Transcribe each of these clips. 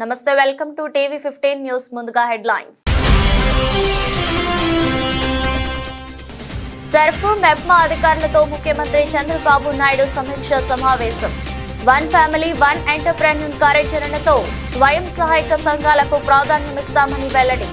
నమస్తే, welcome to TV 15 news. ముందుగా headlines. Surf MEPMA అధికారులతో ముఖ్యమంత్రి చంద్రబాబు నాయుడు సమీక్ష సమావేశం. వన్ ఫ్యామిలీ వన్ ఎంటర్‌ప్రెన్యూర్ కార్యాచరణతో స్వయం సహాయక సంఘాలకు ప్రాధాన్యమిస్తామని వెల్లడి.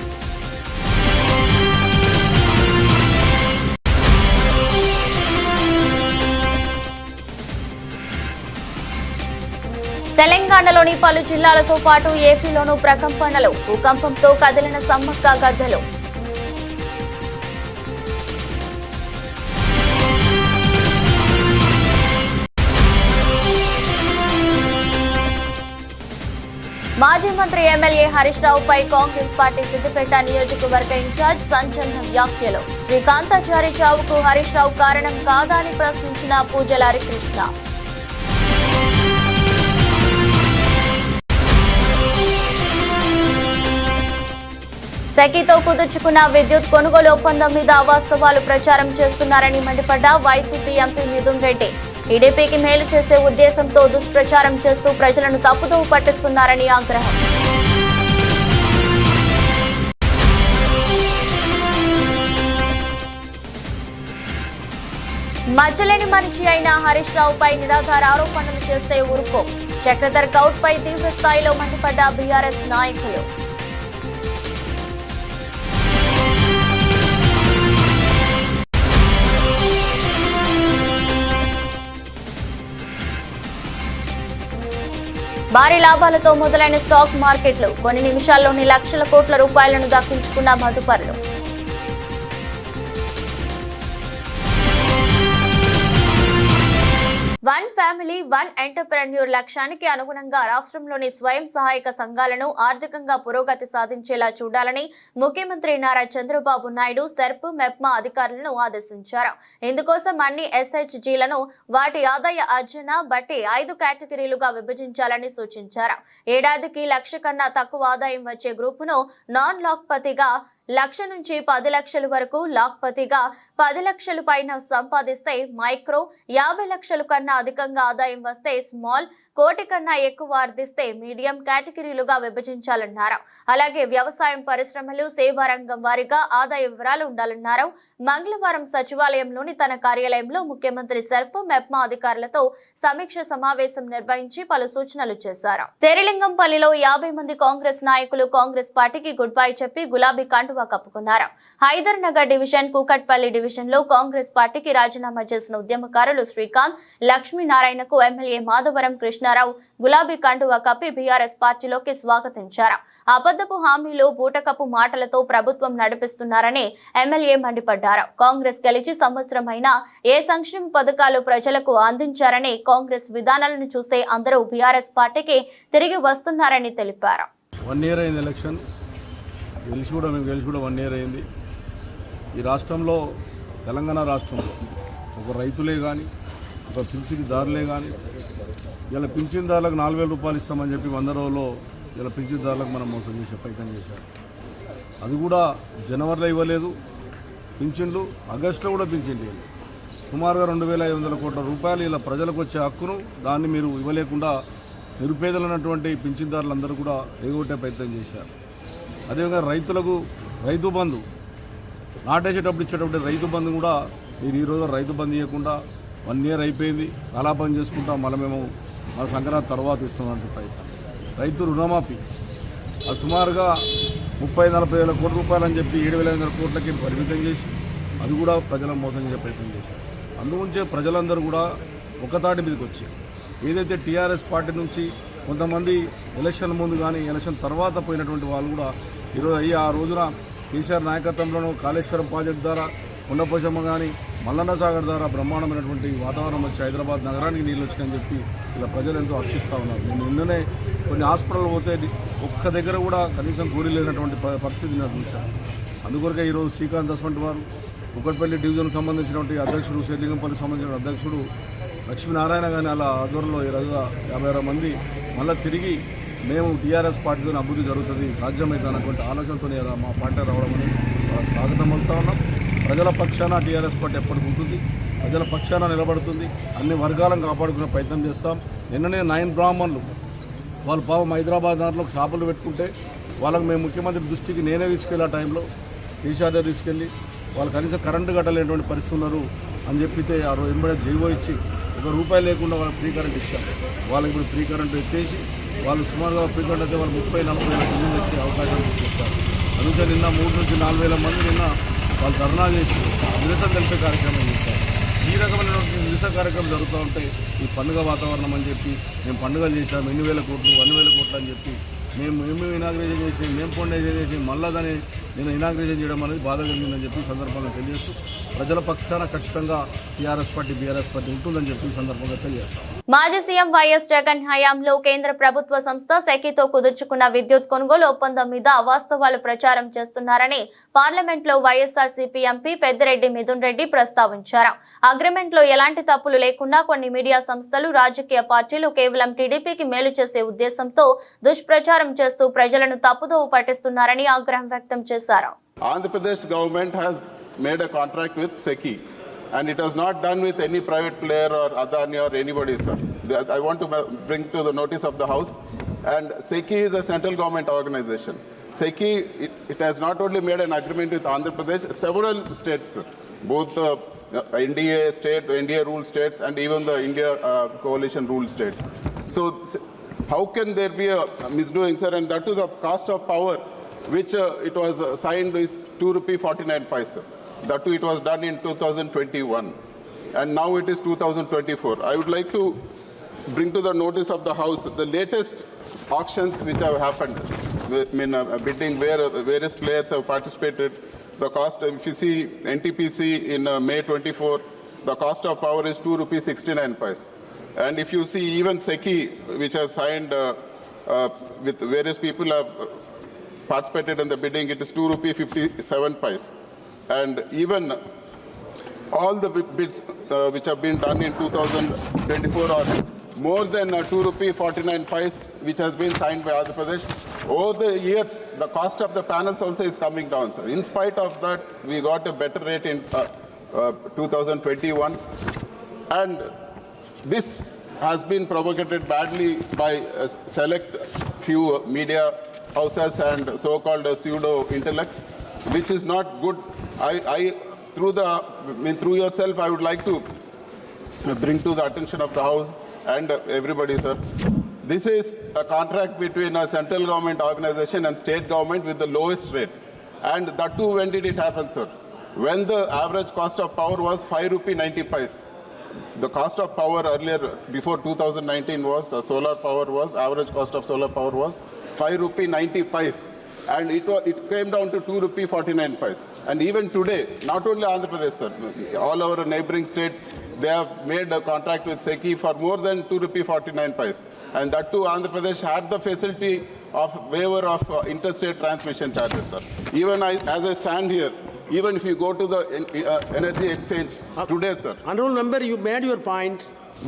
తెలంగాణలోని పలు జిల్లాలతో పాటు ఏపీలోనూ ప్రకంపనలు. భూకంపంతో కదిలిన సమ్మక్క గద్దెలు. మాజీ మంత్రి ఎమ్మెల్యే హరీష్ రావుపై కాంగ్రెస్ పార్టీ సిద్దిపేట నియోజకవర్గ ఇన్ఛార్జ్ సంచలన వ్యాఖ్యలు. శ్రీకాంతాచారి చావుకు హరీష్ రావు కారణం కాదా అని ప్రశ్నించిన పూజల హరికృష్ణ. సెకీతో కుదుర్చుకున్న విద్యుత్ కొనుగోలు ఒప్పందం మీద అవాస్తవాలు ప్రచారం చేస్తున్నారని మండిపడ్డ వైసీపీ ఎంపీ మిథున్ రెడ్డి. టీడీపీకి మేలు చేసే ఉద్దేశంతో దుష్ప్రచారం చేస్తూ ప్రజలను తప్పుదోవ పట్టిస్తున్నారని ఆగ్రహం. మచ్చలేని మనిషి అయిన హరీష్ రావుపై నిరాధార ఆరోపణలు చేస్తే ఊరుకో. చక్రధర్ గౌడ్ పై తీవ్ర స్థాయిలో మండిపడ్డ బీఆర్ఎస్ నాయకులు. భారీ లాభాలతో మొదలైన స్టాక్ మార్కెట్లు. కొన్ని నిమిషాల్లోని లక్షల కోట్ల రూపాయలను దక్కించుకున్న మదుపరులు. వన్ ఫ్యామిలీ వన్ ఎంటర్‌ప్రెన్యూర్ లక్ష్యానికి అనుగుణంగా రాష్ట్రంలోని స్వయం సహాయక సంఘాలను ఆర్థికంగా పురోగతి సాధించేలా చూడాలని ముఖ్యమంత్రి నారా చంద్రబాబు నాయుడు సర్ప్ మెప్మా అధికారులను ఆదేశించారు. ఇందుకోసం అన్ని ఎస్హెచ్జీలను వాటి ఆదాయ ఆర్జన బట్టి 5 కేటగిరీలుగా విభజించాలని సూచించారు. ఏడాదికి 1,00,000 కన్నా తక్కువ ఆదాయం వచ్చే గ్రూపును నాన్ లాక్పతిగా, 1,00,000 నుంచి 10 లక్షల వరకు లాక్పతిగా, 10 లక్షల పైన సంపాదిస్తే మైక్రో, 50 లక్షల కన్నా అధికంగా ఆదాయం వస్తే స్మాల్, 1 కోటి కన్నా ఎక్కువ ఆర్జిస్తే మీడియం కేటగిరీలుగా విభజించాలన్నారు. అలాగే వ్యవసాయం, పరిశ్రమలు, సేవా రంగం వారీగా ఆదాయ వివరాలు ఉండాలన్నారు. మంగళవారం సచివాలయంలోని తన కార్యాలయంలో ముఖ్యమంత్రి సర్ప్ మెప్మా అధికారులతో సమీక్ష సమావేశం నిర్వహించి పలు సూచనలు చేశారు. శేరిలింగంపల్లిలో 50 మంది కాంగ్రెస్ నాయకులు కాంగ్రెస్ పార్టీకి గుడ్ బై చెప్పి గులాబీ కండువా కప్పుకున్నారు. హైదర్ నగర్ డివిజన్, కూకట్పల్లి డివిజన్ లో కాంగ్రెస్ పార్టీకి రాజీనామా చేసిన ఉద్యమకారులు శ్రీకాంత్, లక్ష్మీనారాయణకు ఎమ్మెల్యే మాధవరం కృష్ణారావు గులాబీ కండువా కప్పి బీఆర్ఎస్ పార్టీలోకి స్వాగతించారు. అబద్ధపు హామీలు, బూటకపు మాటలతో ప్రభుత్వం నడిపిస్తున్నారని ఎమ్మెల్యే మండిపడ్డారు. కాంగ్రెస్ గెలిచి సంవత్సరం అయినా ఏ సంక్షేమ పథకాలు ప్రజలకు అందించారని, కాంగ్రెస్ విధానాలను చూస్తే అందరూ బీఆర్ఎస్ పార్టీకి తిరిగి వస్తున్నారని తెలిపారు. గెలిచి కూడా 1 ఇయర్ అయింది. ఈ రాష్ట్రంలో, తెలంగాణ రాష్ట్రంలో ఒక రైతులే కానీ, ఒక పింఛన్దారులే కానీ, ఇలా పింఛన్దారులకు 4,000 రూపాయలు ఇస్తామని చెప్పి 100 రోజుల్లో ఇలా పింఛన్దారులకు మనం మోసం చేసే ప్రయత్నం చేశారు. అది కూడా జనవరిలో ఇవ్వలేదు పింఛన్లు, ఆగస్టులో కూడా పింఛన్ లేదు. సుమారుగా 2,500 కోట్ల రూపాయలు ఇలా ప్రజలకు వచ్చే హక్కును దాన్ని మీరు ఇవ్వలేకుండా నిరుపేదలైనటువంటి పింఛన్దారులందరూ కూడా ఎగగొట్టే ప్రయత్నం చేశారు. అదేవిధంగా రైతులకు రైతు బంధు నాటేసేటప్పుడు ఇచ్చేటప్పుడు రైతు బంధు కూడా మీరు ఈరోజు రైతు బంధు ఇవ్వకుండా 1 ఇయర్ అయిపోయింది. కలాపం చేసుకుంటాం, మళ్ళీ మేము మన సంక్రాంతి తర్వాత ఇస్తామంటే ప్రయత్నం. రైతు రుణమాఫీ అది సుమారుగా 30-40 వేల కోట్ల రూపాయలు అని చెప్పి 7,500 కోట్లకి పరిమితం చేసి అది కూడా ప్రజలను మోసం చేసే ప్రయత్నం చేశారు. అందుగురించే ప్రజలందరూ కూడా ఒకతాటి మీదకి వచ్చారు. ఏదైతే టీఆర్ఎస్ పార్టీ నుంచి కొంతమంది ఎలక్షన్ ముందు కానీ ఎలక్షన్ తర్వాత పోయినటువంటి వాళ్ళు కూడా ఈరోజు ఆ రోజున కేసీఆర్ నాయకత్వంలోనూ కాళేశ్వరం ప్రాజెక్టు ద్వారా, కొండపోచమ్మ కానీ, మల్లన్న సాగర్ ద్వారా బ్రహ్మాండమైనటువంటి వాతావరణం వచ్చి హైదరాబాద్ నగరానికి నీళ్ళు వచ్చినాయని చెప్పి ఇలా ప్రజలు ఎంతో హర్షిస్తూ ఉన్నారు. నేను నిన్ననే కొన్ని హాస్పిటల్ పోతే ఒక్క దగ్గర కూడా కనీసం కూలీ లేనటువంటి పరిస్థితి నేను చూశాను. అందుకొరకే ఈరోజు శ్రీకాంత్ దస్వంటి వారు, కూకట్పల్లి డివిజన్కు సంబంధించినటువంటి అధ్యక్షుడు, శేరిలింగంపల్లికి సంబంధించిన అధ్యక్షుడు లక్ష్మీనారాయణ కానీ అలా ఆధ్వర్యంలో ఈరోజుగా 56 మంది మళ్ళీ తిరిగి మేము టీఆర్ఎస్ పార్టీతో అభివృద్ధి జరుగుతుంది, సాధ్యమవుతుంది అన్నటువంటి ఆలోచనతో మా పార్టీ రావడం అని స్వాగతం పలుకుతా ఉన్నాం. ప్రజల పక్షాన టీఆర్ఎస్ పార్టీ ఎప్పటికి ఉంటుంది, ప్రజల పక్షాన నిలబడుతుంది. అన్ని వర్గాలను కాపాడుకునే ప్రయత్నం చేస్తాం. నిన్ననే 9 బ్రాహ్మణులు వాళ్ళు పాపం హైదరాబాద్ దాంట్లో షాపులు పెట్టుకుంటే వాళ్ళకి మేము ముఖ్యమంత్రి దృష్టికి నేనే తీసుకెళ్ళి ఆ టైంలో కేసీఆర్ దగ్గర తీసుకెళ్ళి వాళ్ళు కనీసం కరెంటు కట్టలేనటువంటి పరిస్థితి ఉన్నారు అని చెప్పితే ఆ రోజు వెంబడే జీవో ఇచ్చి ₹1 లేకుండా వాళ్ళకి ఫ్రీ కరెంట్ ఇచ్చాం. వాళ్ళకి ఇప్పుడు ఫ్రీ కరెంట్ ఎత్తేసి వాళ్ళు సుమారుగా ఫ్రీ కరెంట్ అయితే వాళ్ళు 30-40 వేల బిల్లులు వచ్చే అవకాశం తీసుకొచ్చారు. అందుకే నిన్న 3 నుంచి 4 వేల మంది నిన్న వాళ్ళు ధర్నా చేసి నిరసన తెలిపే కార్యక్రమం చేశారు. ఈ రకమైనటువంటి నిరసన కార్యక్రమం జరుగుతూ ఉంటాయి. ఈ పండుగ వాతావరణం అని చెప్పి మేము పండుగలు చేశాము, 8,000 కోట్లు 1,000 కోట్లు అని చెప్పి మేము ఇనాగ్రేషన్ చేసి మేము ఫౌండేషన్ చేసి మళ్ళా దాన్ని నేను ఇనాగ్రేషన్ చేయడం అనేది బాధ కలిగిందని చెప్పి సందర్భంగా తెలియజేస్తూ ప్రజల పక్షాన ఖచ్చితంగా బీఆర్ఎస్ పార్టీ ఉంటుందని చెప్పి సందర్భంగా తెలియజేస్తాం. మాజీ సీఎం వైఎస్ జగన్ హయాంలో కేంద్ర ప్రభుత్వ సంస్థ సెకీతో కుదుర్చుకున్న విద్యుత్ కొనుగోలు ఒప్పందం మీద అవాస్తవాలు ప్రచారం చేస్తున్నారని పార్లమెంట్లో వైఎస్ఆర్సీపీ ఎంపీ పెద్దిరెడ్డి మిథున్ రెడ్డి ప్రస్తావించారు. అగ్రిమెంట్ లో ఎలాంటి తప్పులు లేకుండా కొన్ని మీడియా సంస్థలు, రాజకీయ పార్టీలు కేవలం టీడీపీకి మేలు చేసే ఉద్దేశంతో దుష్ప్రచారం చేస్తూ ప్రజలను తప్పుదోవ పట్టిస్తున్నారని ఆగ్రహం వ్యక్తం చేశారు. Andhra Pradesh government has made a contract with SECI, and it was not done with any private player or Adani or anybody, sir. I want to bring to the notice of the House, and SECI is a central government organization. SECI, it has not only made an agreement with Andhra Pradesh, several states, sir. Both the NDA ruled states and even the India coalition ruled states. So how can there be a misdoing, sir, and that to the cost of power, which it was signed is ₹2.49. That too, it was done in 2021, and now it is 2024. I would like to bring to the notice of the House the latest auctions which have happened. Bidding where various players have participated. The cost, if you see NTPC in May 24, the cost of power is ₹2.69. And if you see even SECI, which has signed with various people have participated in the bidding, it is ₹2.57. And even all the bids which have been done in 2024 are more than ₹2.49, which has been signed by Andhra Pradesh. Over the years, the cost of the panels also is coming down, sir. In spite of that, we got a better rate in 2021. And this has been propagated badly by a select few media houses and so-called pseudo intellects, which is not good. Through yourself, I would like to bring to the attention of the House and everybody, sir. This is a contract between a central government organization and state government with the lowest rate. And that too, when did it happen, sir? When the average cost of power was ₹5.90. The cost of power earlier, before 2019, was solar power was average cost of solar power was ₹5.90, and it came down to ₹2.49. And even today, not only Andhra Pradesh, sir, all our neighboring states, they have made a contract with SECI for more than ₹2.49, and that too, Andhra Pradesh had the facility of waiver of interstate transmission charges, sir. Even as I stand here, even if you go to the energy exchange today, sir. Honorable member, you made your point,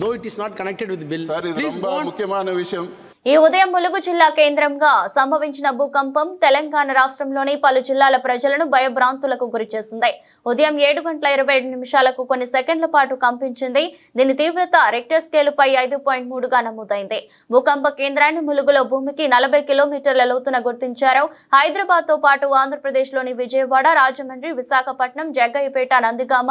though it is not connected with the bill. Sir, ఇది ரொம்ப ముఖ్యమైన విషయం. ఈ ఉదయం ములుగు జిల్లా కేంద్రంగా సంభవించిన భూకంపం తెలంగాణ రాష్ట్రంలోని పలు జిల్లాల ప్రజలను భయభ్రాంతులకు గురిచేసింది. ఉదయం 7:27 కొన్ని సెకండ్ల పాటు కంపించింది. దీని తీవ్రత రెక్టర్ స్కేలుపై 5.3గా నమోదైంది. భూకంప కేంద్రాన్ని ములుగులో భూమికి 40 కిలోమీటర్ల లోతున గుర్తించారు. హైదరాబాద్ తో పాటు ఆంధ్రప్రదేశ్లోని విజయవాడ, రాజమండ్రి, విశాఖపట్నం, జగ్గయ్యపేట, నందిగామ,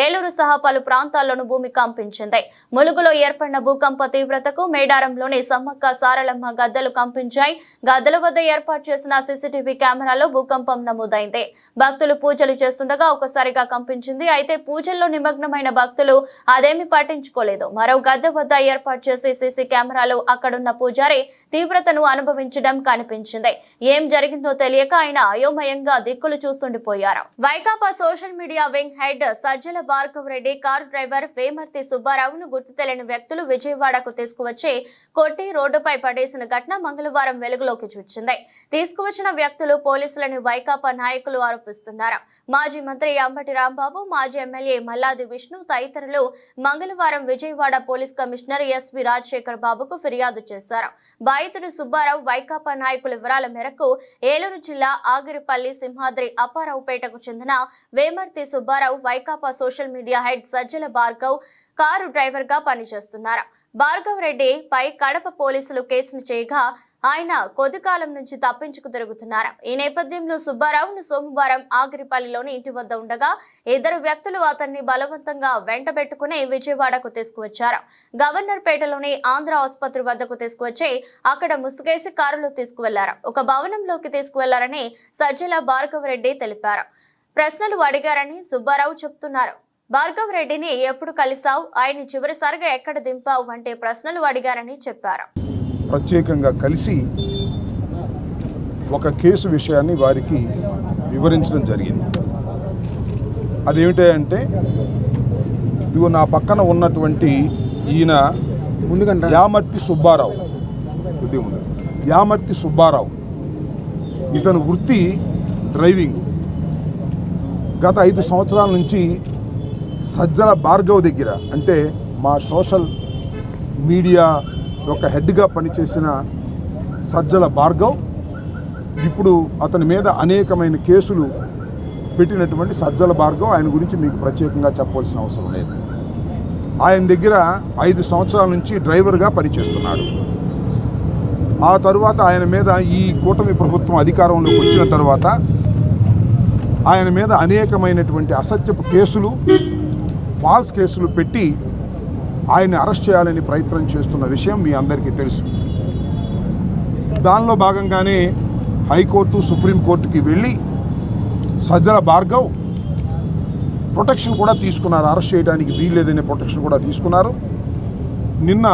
ఏలూరు సహా పలు ప్రాంతాల్లోనూ భూమి కంపించింది. ములుగులో ఏర్పడిన భూకంప తీవ్రతకు మేడారంలోని సమ్మక్క సారలమ్మ గద్దలు కంపించాయి. గద్దల వద్ద ఏర్పాటు చేసిన సీసీటీవీ కెమెరాలో భూకంపం నమోదైంది. భక్తులు పూజలు చేస్తుండగా ఒకసారిగా కంపించింది. అయితే పూజల్లో నిమగ్నమైన భక్తులు అదేమి పట్టించుకోలేదు. మరో గద్దె వద్ద ఏర్పాటు చేసి సీసీ కెమెరాలో అక్కడున్న పూజారి తీవ్రతను అనుభవించడం కనిపించింది. ఏం జరిగిందో తెలియక ఆయన అయోమయంగా దిక్కులు చూస్తుండిపోయారు. Vaikapa social media wing head Sajjala Bhargav Reddy car driver Vemarthi సుబ్బారావును గుర్తు తెలియని వ్యక్తులు విజయవాడకు తీసుకువచ్చి కొట్టి రోడ్డుపై పడేసిన ఘటన మంగళవారం వెలుగులోకి వచ్చింది. తీసుకువచ్చిన వ్యక్తులు పోలీసులని వైకాపా నాయకులు ఆరోపిస్తున్నారు. మాజీ మంత్రి అంబటి రాంబాబు, మాజీ ఎమ్మెల్యే మల్లాది విష్ణు తదితరులు మంగళవారం విజయవాడ పోలీస్ కమిషనర్ ఎస్వి రాజశేఖర్ బాబుకు ఫిర్యాదు చేశారు. బాధితుడు సుబ్బారావు వైకాపా నాయకుల వివరాల మేరకు ఏలూరు జిల్లా ఆగిరిపల్లి సింహాద్రి అప్పారావుపేటకు చెందిన Vemarthi Subbarao Vaikapa social media head Sajjala Bhargav car driver గా పనిచేస్తున్నారు. భార్గవ్ రెడ్డి పై కడప పోలీసులు కేసును చేయగా ఆయన కొద్ది కాలం నుంచి తప్పించుకు తిరుగుతున్నారు. ఈ నేపథ్యంలో సుబ్బారావును సోమవారం ఆగిరిపల్లిలోని ఇంటి వద్ద ఉండగా ఇద్దరు వ్యక్తులు అతన్ని బలవంతంగా వెంటబెట్టుకుని విజయవాడకు తీసుకువచ్చారు. గవర్నర్ పేటలోని ఆంధ్ర ఆసుపత్రి వద్దకు తీసుకువచ్చి అక్కడ ముసుగేసి కారులో తీసుకువెళ్లారు. ఒక భవనంలోకి తీసుకువెళ్లారని సజ్జల భార్గవ్ రెడ్డి తెలిపారు. ప్రశ్నలు అడిగారని సుబ్బారావు చెప్తున్నారు. భార్గవ్ రెడ్డిని ఎప్పుడు కలిసావు, ఆయన చివరిసారిగా ఎక్కడ దింపావు వంటి ప్రశ్నలు అడిగారని చెప్పారు. ప్రత్యేకంగా కలిసి ఒక కేసు విషయాన్ని వారికి వివరించడం జరిగింది. అదేమిటంటే ఇదిగో నా పక్కన ఉన్నటువంటి ఈయన యామర్తి సుబ్బారావు, యామర్తి సుబ్బారావు ఇతను వృత్తి డ్రైవింగ్. గత 5 సంవత్సరాల నుంచి సజ్జల భార్గవ్ దగ్గర, అంటే మా సోషల్ మీడియా ఒక హెడ్గా పనిచేసిన సజ్జల భార్గవ్ ఇప్పుడు అతని మీద అనేకమైన కేసులు పెట్టినటువంటి సజ్జల భార్గవ్, ఆయన గురించి మీకు ప్రత్యేకంగా చెప్పవలసిన అవసరం లేదు. ఆయన దగ్గర 5 సంవత్సరాల నుంచి డ్రైవర్గా పనిచేస్తున్నాడు. ఆ తరువాత ఆయన మీద ఈ కూటమి ప్రభుత్వం అధికారంలోకి వచ్చిన తర్వాత ఆయన మీద అనేకమైనటువంటి అసత్యపు కేసులు, ఫాల్స్ కేసులు పెట్టి ఆయన్ని అరెస్ట్ చేయాలని ప్రయత్నం చేస్తున్న విషయం మీ అందరికీ తెలుసు. దానిలో భాగంగానే హైకోర్టు, సుప్రీంకోర్టుకి వెళ్ళి సజ్జల భార్గవ్ ప్రొటెక్షన్ కూడా తీసుకున్నారు. అరెస్ట్ చేయడానికి వీల్లేదనే ప్రొటెక్షన్ కూడా తీసుకున్నారు. నిన్న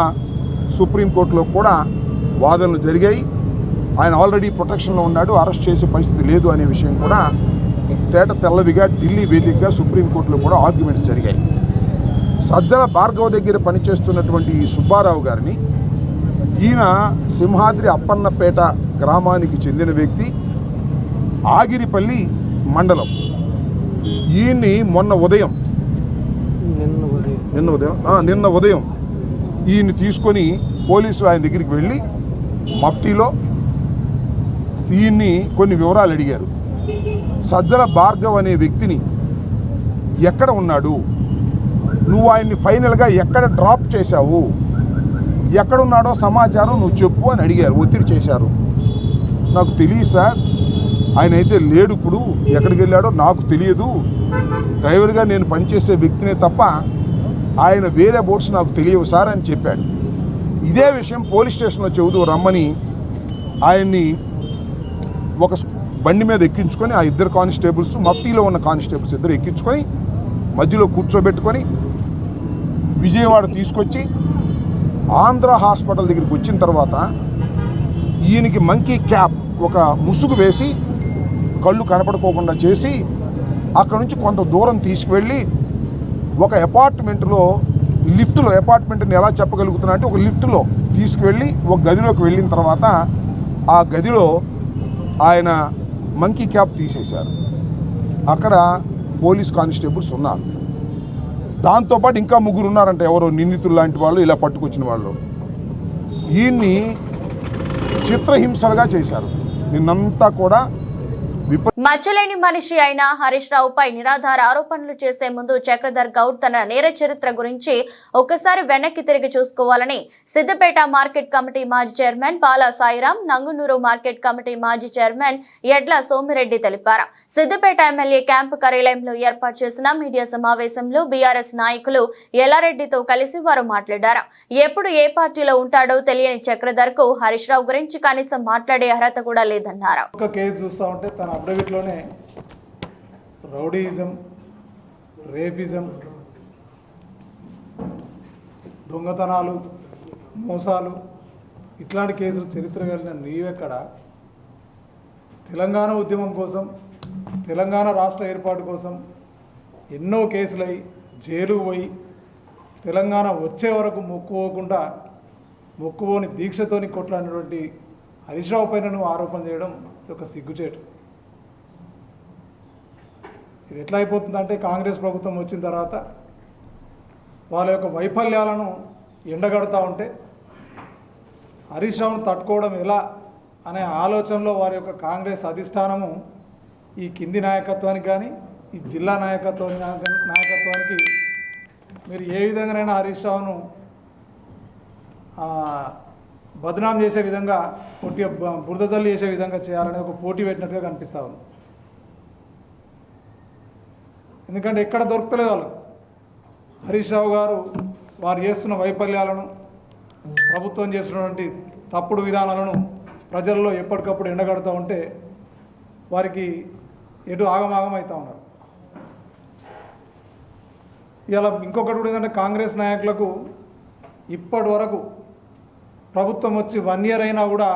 సుప్రీంకోర్టులో కూడా వాదనలు జరిగాయి. ఆయన ఆల్రెడీ ప్రొటెక్షన్లో ఉన్నాడు, అరెస్ట్ చేసే పరిస్థితి లేదు అనే విషయం కూడా తేట తెల్లవిగా ఢిల్లీ వేదికగా సుప్రీంకోర్టులో కూడా ఆర్గ్యుమెంట్స్ జరిగాయి. సజ్జల భార్గవ్ దగ్గర పనిచేస్తున్నటువంటి ఈ సుబ్బారావు గారిని, ఈయన సింహాద్రి అప్పన్నపేట గ్రామానికి చెందిన వ్యక్తి, ఆగిరిపల్లి మండలం. ఈయన్ని నిన్న ఉదయం ఈయన్ని తీసుకొని పోలీసులు ఆయన దగ్గరికి వెళ్ళి మఫ్టీలో ఈయన్ని కొన్ని వివరాలు అడిగారు. సజ్జల భార్గవ్ అనే వ్యక్తిని ఎక్కడ ఉన్నాడు, నువ్వు ఆయన్ని ఫైనల్గా ఎక్కడ డ్రాప్ చేశావు, ఎక్కడున్నాడో సమాచారం నువ్వు చెప్పు అని అడిగారు, ఒత్తిడి చేశారు. నాకు తెలియదు సార్, ఆయన అయితే లేడు, ఇప్పుడు ఎక్కడికి వెళ్ళాడో నాకు తెలియదు, డ్రైవర్గా నేను పనిచేసే వ్యక్తినే తప్ప ఆయన వేరే బోట్స్ నాకు తెలియవు సార్ అని చెప్పాడు. ఇదే విషయం పోలీస్ స్టేషన్లో చెబుతూ రమ్మని ఆయన్ని ఒక బండి మీద ఎక్కించుకొని ఆ ఇద్దరు కానిస్టేబుల్స్, మఫ్టీలో ఉన్న కానిస్టేబుల్స్ ఇద్దరు ఎక్కించుకొని మధ్యలో కూర్చోబెట్టుకొని విజయవాడ తీసుకొచ్చి ఆంధ్ర హాస్పిటల్ దగ్గరికి వచ్చిన తర్వాత ఈయనకి మంకీ క్యాప్, ఒక ముసుగు వేసి కళ్ళు కనపడుకోకుండా చేసి అక్కడ నుంచి కొంత దూరం తీసుకువెళ్ళి ఒక అపార్ట్మెంట్లో లిఫ్ట్లో, అపార్ట్మెంట్ని ఎలా చెప్పగలుగుతున్నా అంటే ఒక లిఫ్ట్లో తీసుకువెళ్ళి ఒక గదిలోకి వెళ్ళిన తర్వాత ఆ గదిలో ఆయన మంకీ క్యాప్ తీసేశారు. అక్కడ పోలీస్ కానిస్టేబుల్స్ ఉన్నారు. దాంతోపాటు ఇంకా 3 ఉన్నారంట, ఎవరో నిందితులు లాంటి వాళ్ళు, ఇలా పట్టుకొచ్చిన వాళ్ళు. ఈయన్ని చిత్రహింసలుగా చేశారు. నిన్నంతా కూడా మచ్చలేని మనిషి అయిన హరీష్ రావుపై నిరాధార ఆరోపణలు చేసే ముందు చక్రధర్ గౌడ్ తన నేర చరిత్ర గురించి ఒక్కసారి వెనక్కి తిరిగి చూసుకోవాలని సిద్దిపేట మార్కెట్ కమిటీ మాజీ చైర్మన్ పాలా సాయిరాం, నంగునూరు మార్కెట్ కమిటీ మాజీ చైర్మన్ ఎడ్ల సోమిరెడ్డి తెలిపారు. సిద్దిపేట ఎమ్మెల్యే క్యాంపు కార్యాలయంలో ఏర్పాటు చేసిన మీడియా సమావేశంలో బీఆర్ఎస్ నాయకులు ఎల్లారెడ్డితో కలిసి వారు మాట్లాడారు. ఎప్పుడు ఏ పార్టీలో ఉంటాడో తెలియని చక్రధర్ కు హరీష్ రావు గురించి కనీసం మాట్లాడే అర్హత కూడా లేదన్నారు. అఫిడవిట్లోనే రౌడీయిజం, రేపిజం, దొంగతనాలు, మోసాలు ఇట్లాంటి కేసులు చరిత్ర కలిగిన నీవెక్కడ? తెలంగాణ ఉద్యమం కోసం, తెలంగాణ రాష్ట్ర ఏర్పాటు కోసం ఎన్నో కేసులై జైలు పోయి తెలంగాణ వచ్చే వరకు మొక్కుపోని దీక్షతోని కొట్లాడినటువంటి హరీష్ రావు పైన నువ్వు ఆరోపణ చేయడం ఒక సిగ్గుచేటు. ఇది ఎట్లా అయిపోతుందంటే కాంగ్రెస్ ప్రభుత్వం వచ్చిన తర్వాత వాళ్ళ యొక్క వైఫల్యాలను ఎండగడుతూ ఉంటే హరీష్ రావును తట్టుకోవడం ఎలా అనే ఆలోచనలో వారి యొక్క కాంగ్రెస్ అధిష్టానము ఈ కింది నాయకత్వానికి కానీ ఈ జిల్లా నాయకత్వానికి మీరు ఏ విధంగానైనా హరీష్ రావును బదనాం చేసే విధంగా బురద తల్లి చేసే విధంగా చేయాలనే ఒక పోటీ పెట్టినట్టుగా కనిపిస్తూ ఉంది. ఎందుకంటే ఎక్కడ దొరకలేదు వాళ్ళు. హరీష్ రావు గారు వారు చేస్తున్న వైఫల్యాలను, ప్రభుత్వం చేస్తున్నటువంటి తప్పుడు విధానాలను ప్రజల్లో ఎప్పటికప్పుడు ఎండగడుతూ ఉంటే వారికి ఎటు ఆగమాగం అవుతూ ఉన్నారు. ఇలా ఇంకొకటి కూడా ఏంటంటే కాంగ్రెస్ నాయకులకు ఇప్పటి వరకు ప్రభుత్వం వచ్చి 1 year అయినా కూడా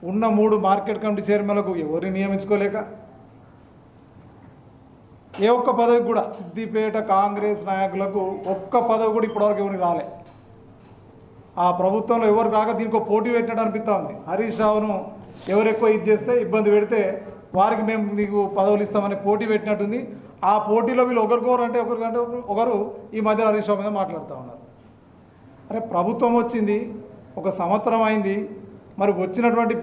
ఉన్న 3 మార్కెట్ కమిటీ చైర్మన్లకు ఎవరిని నియమించుకోలేక, ఏ ఒక్క పదవి కూడా సిద్దిపేట కాంగ్రెస్ నాయకులకు ఒక్క పదవి కూడా ఇప్పటివరకు ఎవరికి రాలే. ఆ ప్రభుత్వంలో ఎవరు రాక దీనికి పోటీ పెట్టినట్టు అనిపిస్తూ ఉంది. హరీష్ రావును ఎవరు ఎక్కువ ఇది చేస్తే, ఇబ్బంది పెడితే వారికి మేము నీకు పదవులు ఇస్తామని పోటీ పెట్టినట్టుంది. ఆ పోటీలో వీళ్ళు ఒకరికొకరు ఒకరు ఈ మధ్య హరీష్ రావు మీద మాట్లాడుతూ ఉన్నారు. అరే ప్రభుత్వం వచ్చింది, 1 సంవత్సరం అయింది, మరి వచ్చినటువంటి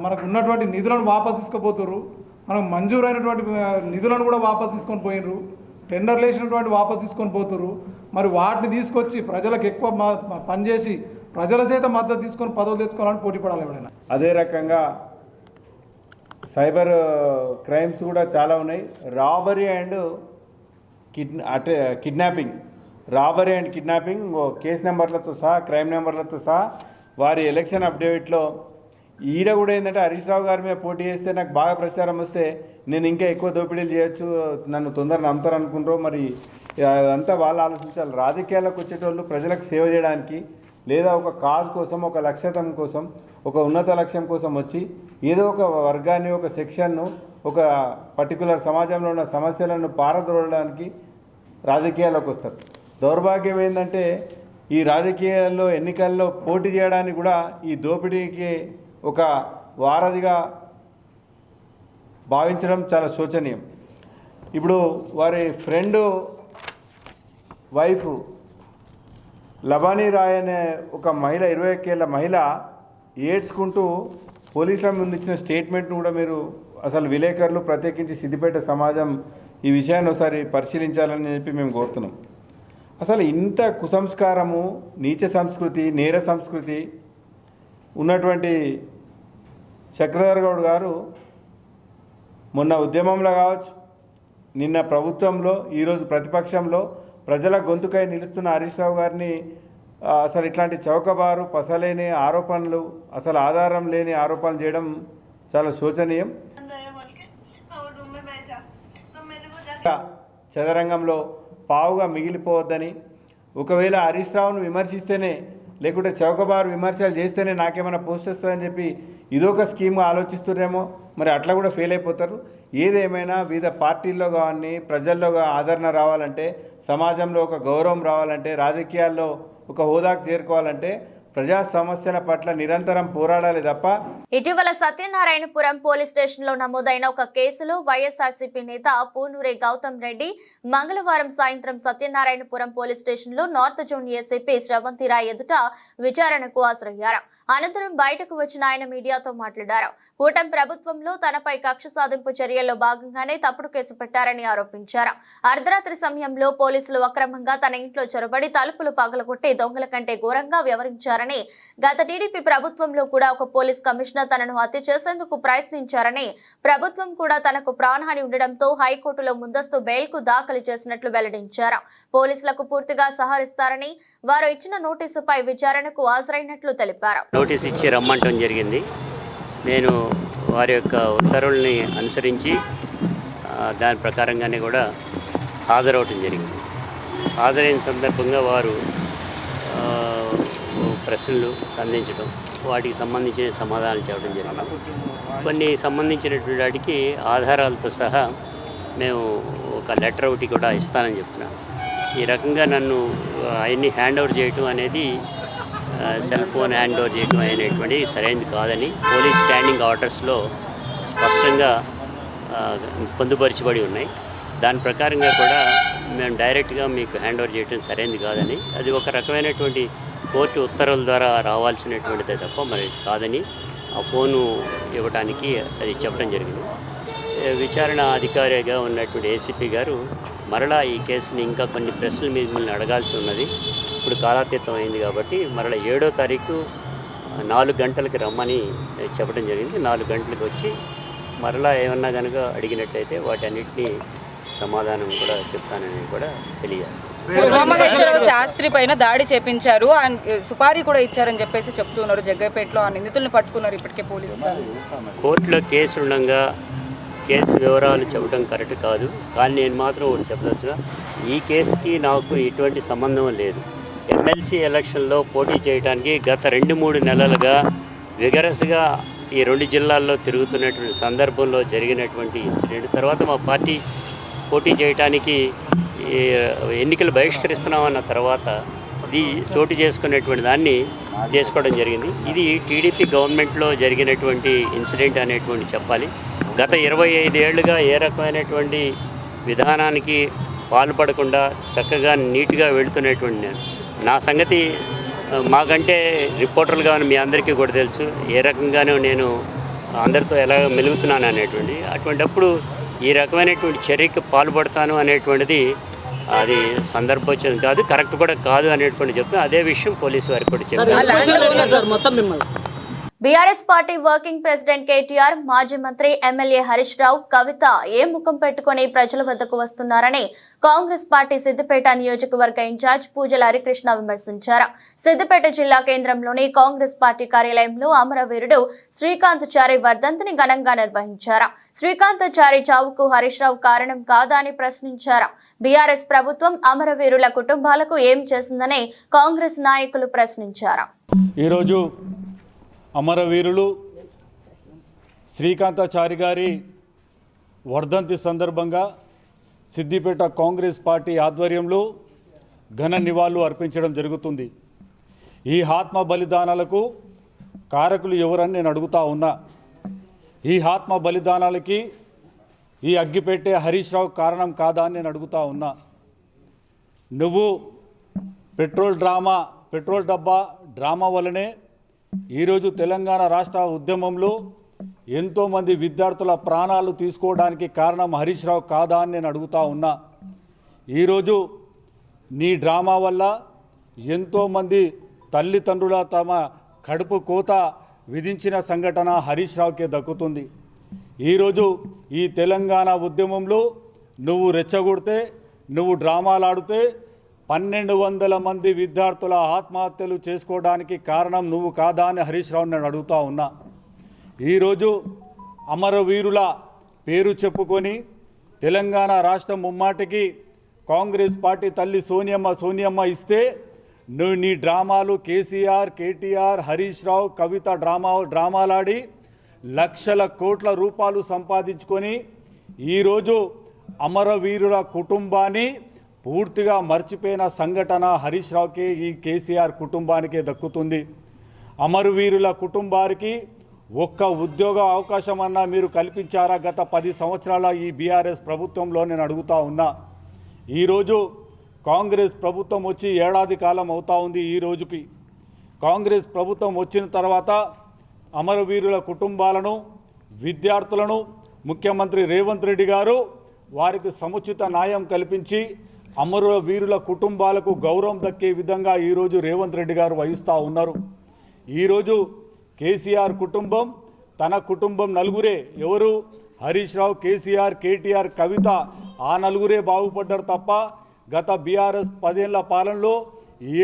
మనకు ఉన్నటువంటి నిధులను వాపసు తీసుకుపోతున్నారు. మనకు మంజూరైనటువంటి నిధులను కూడా వాపసు తీసుకొని పోయినరు. టెండర్లు వేసినటువంటి వాపసు తీసుకొని పోతున్నారు. మరి వాటిని తీసుకొచ్చి ప్రజలకు ఎక్కువ పనిచేసి ప్రజల చేత మద్దతు తీసుకొని పదవులు తెచ్చుకోవాలని పోటీ పడాలి ఎవరైనా. అదే రకంగా సైబర్ క్రైమ్స్ కూడా చాలా ఉన్నాయి. Robbery and kidnapping, robbery and kidnapping case నెంబర్లతో సహా, క్రైమ్ నెంబర్లతో సహా వారి ఎలక్షన్ అప్డేట్లో ఈడ కూడా ఏంటంటే హరీష్ రావు గారి మీద పోటీ చేస్తే నాకు బాగా ప్రచారం వస్తే నేను ఇంకా ఎక్కువ దోపిడీలు చేయొచ్చు, నన్ను తొందరగా నమ్ముతారు అనుకుంటారో మరి అదంతా వాళ్ళు ఆలోచించాలి. రాజకీయాలకు వచ్చేటోళ్ళు ప్రజలకు సేవ చేయడానికి లేదా ఒక కాజ్ కోసం, ఒక లక్ష్యం కోసం, ఒక ఉన్నత లక్ష్యం కోసం వచ్చి ఏదో ఒక వర్గాన్ని, ఒక సెక్షన్ను, ఒక పర్టికులర్ సమాజంలో ఉన్న సమస్యలను పారద్రోలడానికి రాజకీయాల్లోకి వస్తారు. దౌర్భాగ్యం ఏంటంటే ఈ రాజకీయాల్లో ఎన్నికల్లో పోటీ చేయడానికి కూడా ఈ దోపిడీకి ఒక వారధిగా భావించడం చాలా శోచనీయం. ఇప్పుడు వారి ఫ్రెండ్ వైఫ్ లబానీ రాయ్ అనే ఒక మహిళ, 21 ఏళ్ల మహిళ ఏడ్చుకుంటూ పోలీసుల ముందు ఇచ్చిన స్టేట్మెంట్ను కూడా మీరు అసలు విలేకరులు, ప్రత్యేకించి సిద్దిపేట సమాజం ఈ విషయాన్ని ఒకసారి పరిశీలించాలని చెప్పి మేము కోరుతున్నాం. అసలు ఇంత కుసంస్కారము, నీచ సంస్కృతి, నేర సంస్కృతి ఉన్నటువంటి చక్రధర్ గౌడ్ గారు మొన్న ఉద్యమంలో కావచ్చు, నిన్న ప్రభుత్వంలో, ఈరోజు ప్రతిపక్షంలో ప్రజల గొంతుకై నిలుస్తున్న హరీష్ రావు గారిని అసలు ఇట్లాంటి చౌకబారు, పసలేని ఆరోపణలు, అసలు ఆధారం లేని ఆరోపణలు చేయడం చాలా శోచనీయం. చదరంగంలో పావుగా మిగిలిపోవద్దని, ఒకవేళ హరీష్ రావును విమర్శిస్తేనే లేకుంటే చౌకబారు విమర్శలు చేస్తేనే నాకేమైనా పోస్ట్ వస్తుందని చెప్పి ఇదొక స్కీమ్గా ఆలోచిస్తున్నారేమో, మరి అట్లా కూడా ఫెయిల్ అయిపోతారు. ఏదేమైనా వివిధ పార్టీల్లో కానీ ప్రజల్లో ఆదరణ రావాలంటే, సమాజంలో ఒక గౌరవం రావాలంటే, రాజకీయాల్లో ఒక హోదాకు చేరుకోవాలంటే ప్రజా సమస్యల పట్ల నిరంతరం పోరాడాలి తప్ప. ఇటీవల సత్యనారాయణపురం పోలీస్ స్టేషన్ లో నమోదైన ఒక కేసులో వైఎస్ఆర్సీపీ నేత పూనూరి గౌతమ్ రెడ్డి మంగళవారం సాయంత్రం సత్యనారాయణపురం పోలీస్ స్టేషన్ లో north zone ACP Sravanthi Roy ఎదుట విచారణకు హాజరయ్యారు. అనంతరం బయటకు వచ్చిన ఆయన మీడియాతో మాట్లాడారు. కూటమి ప్రభుత్వంలో తనపై కక్ష సాధింపు చర్యల్లో భాగంగానే తప్పుడు కేసు పెట్టారని ఆరోపించారు. అర్ధరాత్రి సమయంలో పోలీసులు అక్రమంగా తన ఇంట్లో చొరబడి తలుపులు పగలగొట్టి దొంగల కంటే ఘోరంగా వ్యవహరించారని, గత టీడీపీ ప్రభుత్వంలో కూడా ఒక పోలీస్ కమిషనర్ తనను హత్య చేసేందుకు ప్రయత్నించారని, ప్రభుత్వం కూడా తనకు ప్రాణహాని ఉండడంతో హైకోర్టులో ముందస్తు బెయిల్కు దాఖలు చేసినట్లు వెల్లడించారు. పోలీసులకు పూర్తిగా సహకరిస్తారని, వారు ఇచ్చిన నోటీసుపై విచారణకు హాజరైనట్లు తెలిపారు. నోటీస్ ఇచ్చి రమ్మంటం జరిగింది. నేను వారి యొక్క ఉత్తర్వుల్ని అనుసరించి దాని ప్రకారంగానే కూడా హాజరవటం జరిగింది. హాజరైన సందర్భంగా వారు ప్రశ్నలు సంధించడం, వాటికి సంబంధించిన సమాధానాలు చెప్పడం జరిగింది. కొన్ని సంబంధించినటువంటి వాటికి ఆధారాలతో సహా మేము ఒక లెటర్ ఒకటి కూడా ఇస్తానని చెప్తున్నాను. ఈ రకంగా నన్ను అవన్నీ హ్యాండ్ ఓవర్ చేయటం అనేది, సెల్ ఫోన్ హ్యాండ్ ఓవర్ చేయటం అనేటువంటి సరైనది కాదని పోలీస్ స్టాండింగ్ ఆర్డర్స్లో స్పష్టంగా పొందుపరచబడి ఉన్నాయి. దాని ప్రకారంగా కూడా మేము డైరెక్ట్గా మీకు హ్యాండ్ ఓవర్ చేయటం సరైనది కాదని, అది ఒక రకమైనటువంటి కోర్టు ఉత్తర్వుల ద్వారా రావాల్సినటువంటిదే తప్ప మరి కాదని ఆ ఫోను ఇవ్వడానికి అది చెప్పడం జరిగింది. విచారణ అధికారిగా ఉన్నటువంటి ఏసీపీ గారు మరలా ఈ కేసుని ఇంకా కొన్ని ప్రశ్నలు మిమ్మల్ని అడగాల్సి ఉన్నది. ఇప్పుడు కాలాతీతం అయింది కాబట్టి మరలా 7వ తారీఖు 4 గంటలకి రమ్మని చెప్పడం జరిగింది. 4 గంటలకు వచ్చి మరలా ఏమన్నా కనుక అడిగినట్లయితే వాటన్నిటినీ సమాధానం కూడా చెప్తానని కూడా తెలియజేస్తాను. ఉమామహేశ్వరరావు శాస్త్రి పైన దాడి చేపించారు, సుపారీ కూడా ఇచ్చారని చెప్పేసి చెప్తున్నారు. జగ్గైపేటలో ఆ నిందితులను పట్టుకున్నారు ఇప్పటికే పోలీసులు. కోర్టులో కేసు ఉండగా కేసు వివరాలు చెప్పడం కరెక్ట్ కాదు. కానీ నేను మాత్రం ఒకటి చెప్పదలుచున్నా, ఈ కేసుకి నాకు ఎటువంటి సంబంధం లేదు. ఎమ్మెల్సీ ఎలక్షన్లో పోటీ చేయడానికి గత 2-3 నెలలుగా విగరస్గా ఈ 2 జిల్లాల్లో తిరుగుతున్నటువంటి సందర్భంలో జరిగినటువంటి ఇన్సిడెంట్ తర్వాత మా పార్టీ పోటీ చేయడానికి ఎన్నికలు బహిష్కరిస్తున్నామన్న తర్వాత ఇది చోటు చేసుకునేటువంటి దాన్ని చేసుకోవడం జరిగింది. ఇది టీడీపీ గవర్నమెంట్లో జరిగినటువంటి ఇన్సిడెంట్ అనేటువంటి చెప్పాలి. గత 25 ఏళ్లుగా ఏ రకమైనటువంటి విధానానికి పాల్పడకుండా చక్కగా నీట్గా వెళుతున్నటువంటి నా సంగతి మాకంటే రిపోర్టర్లుగా మీ అందరికీ కూడా తెలుసు ఏ రకంగానూ నేను అందరితో ఎలా మెలుగుతున్నాను అనేటువంటి. అటువంటిప్పుడు ఈ రకమైనటువంటి చర్యకి పాల్పడతాను అనేటువంటిది అది సందర్భోచితం కాదు, కరెక్ట్ కూడా కాదు అనేటువంటి చెప్తాను. అదే విషయం పోలీసు వారికి కూడా చెప్పారు. BRS party working president KTR, మాజీ మంత్రి ఎమ్మెల్యే హరీష్ రావు, కవిత ఏ ముఖం పెట్టుకుని ప్రజల వద్దకు వస్తున్నారని కాంగ్రెస్ పార్టీ సిద్దిపేట నియోజకవర్గ ఇన్ఛార్జ్ పూజల హరికృష్ణ విమర్శించారు. సిద్దిపేట జిల్లా కేంద్రంలోని కాంగ్రెస్ పార్టీ కార్యాలయంలో అమరవీరుడు శ్రీకాంతాచారి వర్ధంతిని ఘనంగా నిర్వహించారు. శ్రీకాంతాచారి చావుకు హరీష్ రావు కారణం కాదా అని ప్రశ్నించారు. బీఆర్ఎస్ ప్రభుత్వం అమరవీరుల కుటుంబాలకు ఏం చేసిందని కాంగ్రెస్ నాయకులు ప్రశ్నించారు. ఈరోజు అమరవీరులు శ్రీకాంతాచారి గారి వర్ధంతి సందర్భంగా సిద్దిపేట కాంగ్రెస్ పార్టీ ఆధ్వర్యంలో ఘన నివాళులు అర్పించడం జరుగుతుంది. ఈ ఆత్మ బలిదానాలకు కారకులు ఎవరని నేను అడుగుతా ఉన్నా. ఈ ఆత్మ బలిదానాలకి ఈ అగ్గిపెట్టే హరీష్ రావు కారణం కాదా అని నేను అడుగుతా ఉన్నా. నువ్వు పెట్రోల్ డబ్బా డ్రామా వల్లనే ఈరోజు తెలంగాణ రాష్ట్ర ఉద్యమంలో ఎంతోమంది విద్యార్థుల ప్రాణాలు తీసుకోవడానికి కారణం హరీష్ రావు కాదా అని నేను అడుగుతా ఉన్నా. ఈరోజు నీ డ్రామా వల్ల ఎంతోమంది తల్లిదండ్రుల తమ కడుపు కోత విధించిన సంఘటన హరీష్ రావుకే దక్కుతుంది. ఈరోజు ఈ తెలంగాణ ఉద్యమంలో నువ్వు రెచ్చగొడితే, నువ్వు డ్రామాలు ఆడితే 1200 మంది విద్యార్థుల ఆత్మహత్యలు చేసుకోవడానికి కారణం నువ్వు కాదా అని హరీష్ రావు నేను అడుగుతా ఉన్నా. ఈరోజు అమరవీరుల పేరు చెప్పుకొని తెలంగాణ రాష్ట్రం ముమ్మాటికి కాంగ్రెస్ పార్టీ తల్లి సోనియమ్మ ఇస్తే నువ్వు నీ డ్రామాలు కేసీఆర్, కేటీఆర్, హరీష్ రావు, కవిత డ్రామాలాడి లక్షల కోట్ల రూపాయలు సంపాదించుకొని ఈరోజు అమరవీరుల కుటుంబాన్ని పూర్తిగా మర్చిపోయిన సంఘటన హరీష్ రావుకి, ఈ కేసీఆర్ కుటుంబానికే దక్కుతుంది. అమరవీరుల కుటుంబానికి ఒక్క ఉద్యోగ అవకాశం అన్నా మీరు కల్పించారా గత 10 సంవత్సరాల ఈ బీఆర్ఎస్ ప్రభుత్వంలో నేను అడుగుతా ఉన్నా. ఈరోజు కాంగ్రెస్ ప్రభుత్వం వచ్చి ఏడాది కాలం అవుతా ఉంది. ఈ రోజుకి కాంగ్రెస్ ప్రభుత్వం వచ్చిన తర్వాత అమరవీరుల కుటుంబాలను, విద్యార్థులను ముఖ్యమంత్రి రేవంత్ రెడ్డి గారు వారికి సముచిత న్యాయం కల్పించి అమరవీరుల కుటుంబాలకు గౌరవం దక్కే విధంగా ఈరోజు రేవంత్ రెడ్డి గారు వహిస్తూ ఉన్నారు. ఈరోజు కేసీఆర్ కుటుంబం, తన కుటుంబం నలుగురే, ఎవరు హరీష్ రావు, కేసీఆర్, కేటీఆర్, కవిత, ఆ నలుగురే బాగుపడ్డారు తప్ప గత బీఆర్ఎస్ 10 ఏళ్ల పాలనలో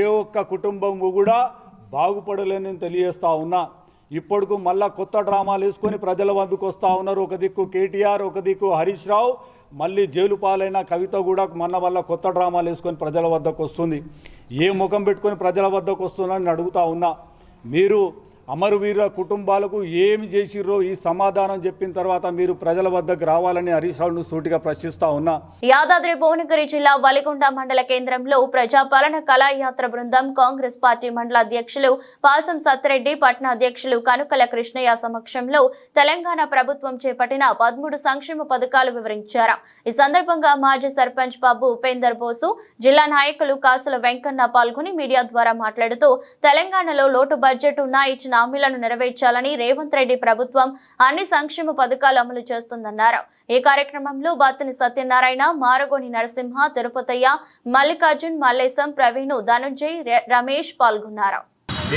ఏ ఒక్క కుటుంబం కూడా బాగుపడలేని తెలియజేస్తూ ఉన్నా. ఇప్పటికు మళ్ళా కొత్త డ్రామాలు వేసుకొని ప్రజల వద్దకు వస్తూ ఉన్నారు. ఒక దిక్కు కేటీఆర్, ఒక దిక్కు హరీష్ రావు, మళ్ళీ జైలు పాలైన కవిత కూడా మన వల్ల కొత్త డ్రామాలు వేసుకొని ప్రజల వద్దకు వస్తుంది. ఏ ముఖం పెట్టుకొని ప్రజల వద్దకు వస్తుందని అడుగుతా ఉన్నా. మీరు అమరవీరుల కుటుంబాలకు ఏమి చేసిర్రో ఈ సమాధానం చెప్పిన తర్వాత మీరు ప్రజల వద్దకు రావాలని హరీష్ రావును సూటిగా ప్రశ్నిస్తా ఉన్నా. యాదాద్రి భువనగిరి జిల్లా వలిగొండ మండల కేంద్రంలో ప్రజాపాలన కళాయాత్ర బృందం కాంగ్రెస్ పార్టీ మండల అధ్యక్షులు పాసం సత్తిరెడ్డి, పట్న అధ్యక్షులు కనుకల కృష్ణయ్య సమక్షంలో తెలంగాణ ప్రభుత్వం చేపట్టిన 13 సంక్షేమ పథకాలు వివరించారు. ఈ సందర్భంగా మాజీ సర్పంచ్ బాబు ఉపేందర్ బోసు, జిల్లా నాయకులు కాసుల వెంకన్న పాల్గొని మీడియా ద్వారా మాట్లాడుతూ తెలంగాణలో లోటు బడ్జెట్ ఉన్నా ఇచ్చిన హామీలను నెరవేర్చాలని రేవంత్ రెడ్డి ప్రభుత్వం అన్ని సంక్షేమ పథకాలు అమలు చేస్తుందన్నారు. ఈ కార్యక్రమంలో బాతిని సత్యనారాయణ, మారగోని నరసింహ, తిరుపతయ్య, మల్లికార్జున్, మల్లేశం, ప్రవీణ్, ధనుంజయ్, రమేష్ పాల్గొన్నారు.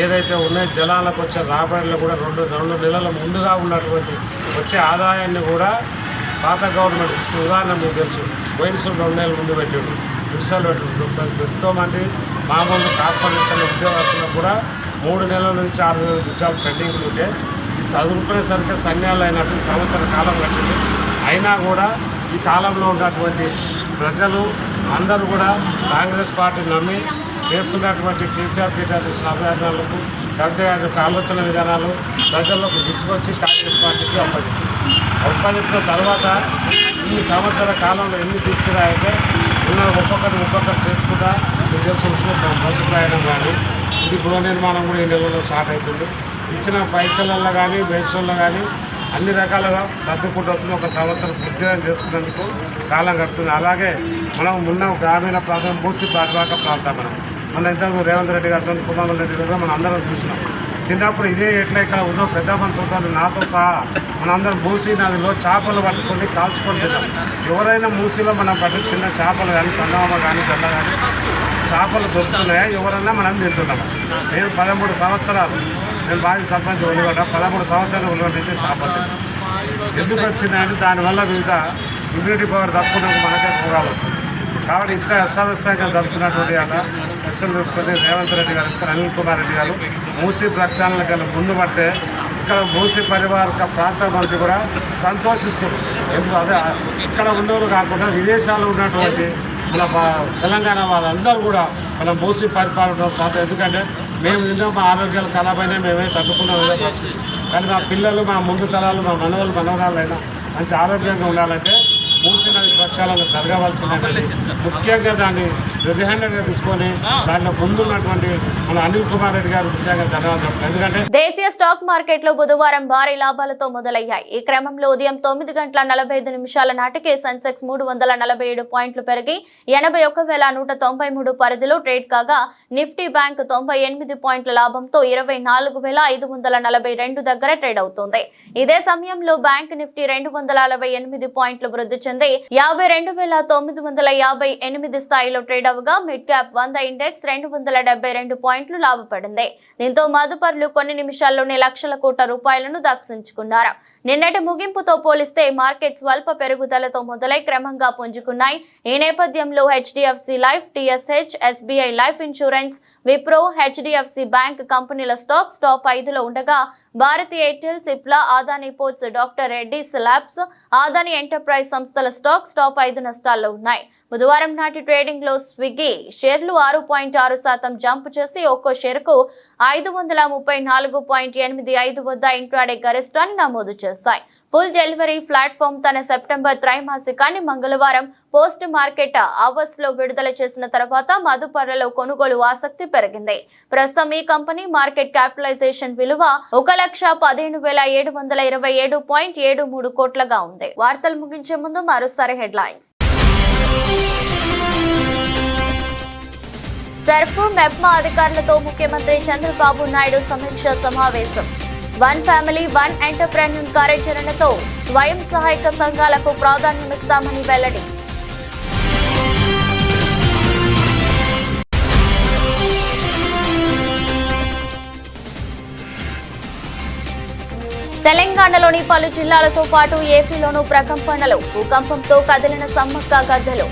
ఏదైతే ఉన్నాయో జనాలకు వచ్చే రాబడిలో కూడా రెండు నెలల ముందుగా ఉన్నటువంటి వచ్చే ఆదాయాన్ని కూడా పాత గవర్నమెంట్ తీసుకుని ఉదాహరణ మీకు తెలుసు, పోయినసారి 2 నెలల ముందు పెట్టాడు, విషయాలు పెట్టాడు. ఎంతోమంది మామూలు కార్పొరేషన్ ఉద్యోగస్తులకు కూడా 3 నెలల నుంచి 6 నెలల ఉద్యోగాలు పెండింగ్లు ఉంటే ఈ చదువుకునేసరికి సన్యాలు అయినట్టు సంవత్సర కాలం పట్టింది. అయినా కూడా ఈ కాలంలో ఉన్నటువంటి ప్రజలు అందరూ కూడా కాంగ్రెస్ పార్టీ నమ్మి చేస్తున్నటువంటి కేసీఆర్ పీఠాధీశుల అభియానాలకు కవిత యొక్క ఆలోచన విధానాలు ప్రజల్లోకి తీసుకొచ్చి కాంగ్రెస్ పార్టీకి అప్పచెప్పిన తర్వాత ఇన్ని సంవత్సరాల కాలంలో ఎన్ని తీర్చిరాయితే ఉన్న ఒక్కొక్కరు చేసుకుంటా మీకు తెలిసి వచ్చిన బస్సు ప్రయాణం కానీ ఇది గృహ నిర్మాణం కూడా ఈ నెలలో స్టార్ట్ అవుతుంది. ఇచ్చిన పైసలలో కానీ పెన్షన్లో కానీ అన్ని రకాలుగా సర్దుకుంటూ వస్తుంది. ఒక సంవత్సరం పూర్తిగా చేసుకున్నందుకు కాలం గడుతుంది. అలాగే మనం ఉన్న గ్రామీణ ప్రాంతం మూసి పరివాహక ప్రాంతం మన ఇంతకు రేవంత్ రెడ్డి గారితో కుమార్ రెడ్డి గారు మనం అందరం చూసినాం. చిన్నప్పుడు ఇదే ఎట్లా ఇక్కడ ఉన్న పెద్ద మనుషులతో నాతో సహా మనందరం మూసి నదిలో చేపలు పట్టుకొని కాల్చుకొని తిన్నాం. ఎవరైనా మూసిలో మనం పట్టు చిన్న చేపలు కానీ చందమామ కానీ జల్ల కానీ చేపలు దొరుకుతున్నాయా ఎవరైనా మనం తింటున్నాం. నేను 13 సంవత్సరాలు నేను మాజీ సర్పంచ్ ఉల్లిగడ్డ 13 సంవత్సరాలు ఉల్లిగడ్డ నుంచి చేపలు తిన్నాను. ఎందుకు వచ్చిందంటే దానివల్ల వివిధ ఇమ్యూనిటీ పవర్ తప్పుకున్నప్పుడు మనకే రోగాలు వస్తుంది. కాబట్టి ఇంత అశాస్త్రంగా జరుగుతున్నటువంటి విషయం తీసుకొని రేవంత్ రెడ్డి గారు ఇస్తారు, అనిల్ కుమార్ రెడ్డి గారు మూసీ ప్రక్షాళనకి ముందు పడితే ఇక్కడ మూసీ పరివార ప్రాంత మంత్రి కూడా సంతోషిస్తారు. ఎందుకు అదే ఇక్కడ ఉండేవారు కాకుండా విదేశాల్లో ఉన్నటువంటి మన తెలంగాణ వాళ్ళందరూ కూడా మన మూసీ పరిపాలన సాధ్యం. ఎందుకంటే మేము తిన్నా మా ఆరోగ్యాలు ఖరాబైనా మేమే తట్టుకున్నాం ఏదో పరిస్థితి. కానీ మా పిల్లలు మా ముందు తరాలు మా మనవరాలైనా మంచి ఆరోగ్యంగా ఉండాలంటే మూసీ నది ప్రక్షాళన జరగవలసిందని ముఖ్యంగా దాన్ని నిర్వహణగా తీసుకొని దాంట్లో ముందున్నటువంటి మన అనిల్ కుమార్ రెడ్డి గారు ముఖ్యంగా ధన్యవాదాలు. ఎందుకంటే దేశీయ స్టాక్ మార్కెట్లో బుధవారం భారీ లాభాలతో మొదలయ్యాయి. ఈ క్రమంలో ఉదయం 9:45 నాటికి సెన్సెక్స్ 347 పాయింట్లు పెరిగి 81,193 పరిధిలో ట్రేడ్ కాగా నిఫ్టీ బ్యాంక్ 98 పాయింట్ల లాభంతో 24,542 దగ్గర ట్రేడ్ అవుతోంది. ఇదే సమయంలో బ్యాంక్ నిఫ్టీ 248 పాయింట్లు వృద్ధి చెంది 52,958 స్థాయిలో ట్రేడ్ అవగా మిడ్ క్యాప్ 100 ఇండెక్స్ 272 పాయింట్లు లాభపడింది. దీంతో మదుపరులు కొన్ని నిమిషాల్లోనే లక్షల కోట్ల రూపాయలను దక్కించుకున్నారు. నిన్నటి ముగింపుతో పోలిస్తే మార్కెట్ స్వల్ప పెరుగుదలతో మొదలై క్రమంగా పుంజుకున్నాయి. ఈ నేపథ్యంలో హెచ్డిఎఫ్సి లైఫ్, టిఎస్హెచ్, SBI life insurance, Wipro, HDFC bank కంపెనీల స్టాక్స్ టాప్ 5లో ఉండగా Bharti Airtel, Cipla, Adani ports, doctor Reddy's labs, Adani enterprise సంస్థల స్టాక్స్ టాప్ 5 నష్టాల్లో ఉన్నాయి. బుధవారం నాటి ట్రేడింగ్ లో స్విగ్గీ షేర్లు 6.6% జంప్ చేసి ఒక్కో షేరుకు 534.85 వద్ద ఇంట్రాడే గరిష్టాన్ని నమోదు చేశాయి. ఫుల్ డెలివరీ ప్లాట్ఫామ్ తన సెప్టెంబర్ త్రైమాసికాన్ని మంగళవారం పోస్ట్ మార్కెట్ అవర్స్ లో విడుదల చేసిన తర్వాత మదుపర్లలో కొనుగోలు ఆసక్తి పెరిగింది. ప్రస్తుతం ఈ కంపెనీ మార్కెట్ క్యాపిటలైజేషన్ విలువ 1,15,727.73 కోట్లుగా ఉంది. వార్తలు ముగించే ముందు మరోసారి హెడ్లైన్స్. సెర్ప్, మెప్మా అధికారులతో ముఖ్యమంత్రి చంద్రబాబు నాయుడు సమీక్ష సమావేశం. వన్ ఫ్యామిలీ వన్ ఎంటర్ప్రెన్యూర్ కార్యాచరణతో స్వయం సహాయక సంఘాలకు ప్రాధాన్యమిస్తామని వెల్లడి. తెలంగాణలోని పలు జిల్లాలతో పాటు ఏపీలోనూ ప్రకంపనలు. భూకంపంతో కదిలిన సమ్మక్క గద్దెలు.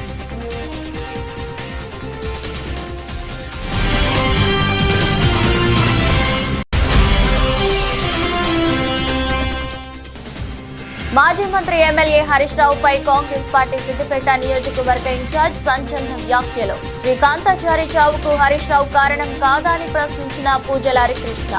మాజీ మంత్రి ఎమ్మెల్యే హరీష్ రావుపై కాంగ్రెస్ పార్టీ సిద్దిపేట నియోజకవర్గ ఇన్ఛార్జ్ సంచలన వ్యాఖ్యలు. శ్రీకాంతాచారి చావుకు హరీష్ రావు కారణం కాదా అని ప్రశ్నించిన పూజల హరికృష్ణ.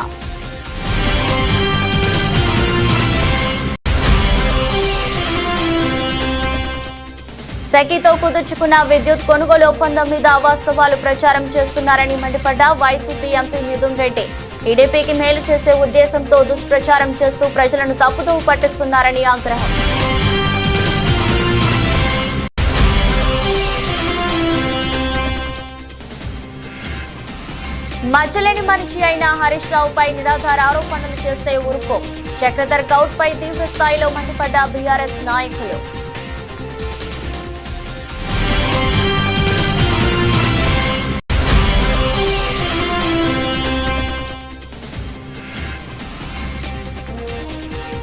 సెకీతో కుదుర్చుకున్న విద్యుత్ కొనుగోలు ఒప్పందం మీద అవాస్తవాలు ప్రచారం చేస్తున్నారని మండిపడ్డ వైసీపీ ఎంపీ మిథున్ రెడ్డి. టీడీపీకి మేలు చేసే ఉద్దేశంతో దుష్ప్రచారం చేస్తూ ప్రజలను తప్పుదోవ పట్టిస్తున్నారని ఆగ్రహం. మచ్చలేని మనిషి అయిన హరీష్ రావుపై నిరాధార ఆరోపణలు చేస్తే ఊరుకో. చక్రధర్ గౌడ్ పై తీవ్ర స్థాయిలో మండిపడ్డ బీఆర్ఎస్ నాయకులు.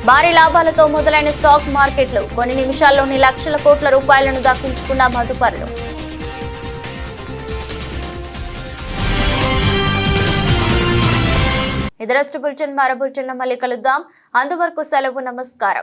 భారీ లాభాలతో మొదలైన స్టాక్ మార్కెట్లు కొన్ని నిమిషాల్లోని లక్షల కోట్ల రూపాయలను దక్కించుకున్న మదుపరులు. ఇదరస్ట్ బులెటిన్ మరో బులెటిన్లో మళ్ళీ కలుద్దాం. అంతవరకు సెలవు. నమస్కారం.